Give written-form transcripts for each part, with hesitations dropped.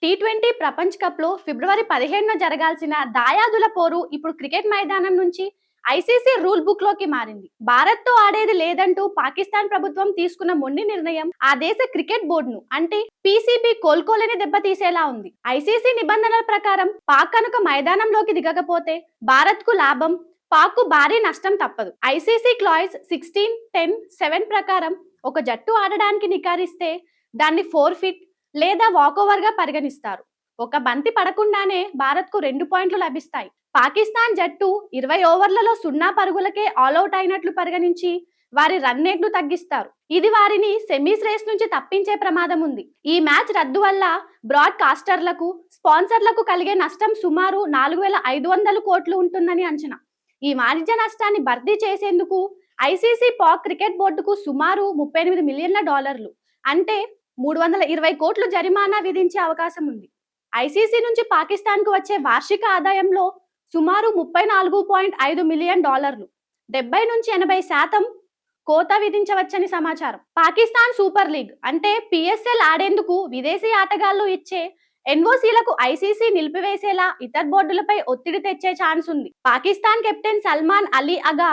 T20 ప్రపంచ కప్‌లో ఫిబ్రవరి 15న జరగాల్సిన దాయాదుల పోరు ఇప్పుడు క్రికెట్ మైదానం నుంచి ఐసీసీ రూల్ బుక్‌లోకి మారింది. భారత్‌తో ఆడేది లేదంటూ పాకిస్తాన్ ప్రభుత్వం తీసుకున్న మొండి నిర్ణయం ఆ దేశ క్రికెట్ బోర్డును అంటే పీసీబీ కోలుకోలేని దెబ్బతీసేలా ఉంది. ఐసీసీ నిబంధనల ప్రకారం పాక్ కనుక మైదానంలోకి దిగకపోతే భారత్‌కు లాభం, పాక్‌కు భారీ నష్టం తప్పదు. ఐసీసీ క్లాజ్ 16-10-7 ప్రకారం ఒక జట్టు ఆడడానికి నికారిస్తే దాన్ని ఫోర్ఫిట్ లేదా వాకోవర్గా పరిగణిస్తారు. ఒక బంతి పడకుండానే భారత్కు 2 పాయింట్లు లభిస్తాయి. పాకిస్తాన్ జట్టు 20 ఓవర్లలో 0 పరుగులకే ఆల్అౌట్ అయినట్లు పరిగణించి వారి రన్ రేట్ను తగ్గిస్తారు. ఇది వారిని సెమీస్ రేస్ నుంచి తప్పించే ప్రమాదం ఉంది. ఈ మ్యాచ్ రద్దు వల్ల బ్రాడ్కాస్టర్లకు, స్పాన్సర్లకు కలిగే నష్టం సుమారు 4,500 కోట్లు ఉంటుందని అంచనా. ఈ వాణిజ్య నష్టాన్ని భర్తీ చేసేందుకు ఐసీసీ పాక్ క్రికెట్ బోర్డుకు సుమారు $38 మిలియన్ల అంటే 320 కోట్లు జరిమానా విధించే అవకాశం ఉంది. ఐసీసీ నుంచి పాకిస్తాన్కు వచ్చే వార్షిక ఆదాయంలో సుమారు $34.5 మిలియన్, 70-80% కోత విధించవచ్చని సమాచారం. పాకిస్తాన్ సూపర్ లీగ్ అంటే పిఎస్ఎల్ ఆడేందుకు విదేశీ ఆటగాళ్లు ఇచ్చే ఎన్ఓసీలకు ఐసీసీ నిలిపివేసేలా ఇతర బోర్డులపై ఒత్తిడి తెచ్చే ఛాన్స్ ఉంది. పాకిస్తాన్ కెప్టెన్ సల్మాన్ అలీ అగా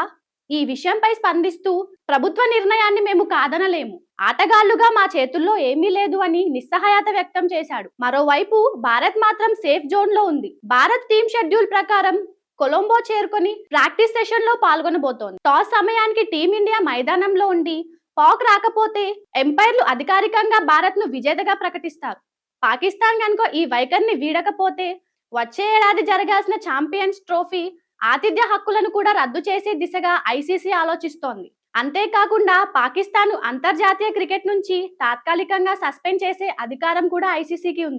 ఈ విషయంపై స్పందిస్తూ ప్రభుత్వ నిర్ణయాన్ని మేము కాదనలేము, ఆటగాళ్లుగా మా చేతుల్లో ఏమీ లేదు అని నిస్సహాయత వ్యక్తం చేశాడు. మరోవైపు భారత్ మాత్రం సేఫ్ జోన్ లో ఉంది. భారత్ టీం షెడ్యూల్ ప్రకారం కొలంబో చేరుకొని ప్రాక్టీస్ సెషన్ లో పాల్గొనబోతోంది. టాస్ సమయానికి టీమిండియా మైదానంలో ఉండి పాక్ రాకపోతే ఎంపైర్లు అధికారికంగా భారత్ ను విజేతగా ప్రకటిస్తారు. పాకిస్తాన్ కనుక ఈ వైఖరిని వీడకపోతే వచ్చే ఏడాది జరగాల్సిన ఛాంపియన్స్ ట్రోఫీ ఆతిథ్య హక్కులను కూడా రద్దు చేసే దిశగా ఐసీసీ ఆలోచిస్తోంది. అంతేకాకుండా పాకిస్తాన్ అంతర్జాతీయ క్రికెట్ నుంచి తాత్కాలికంగా సస్పెండ్ చేసే అధికారం కూడా ఐసీసీకి ఉంది.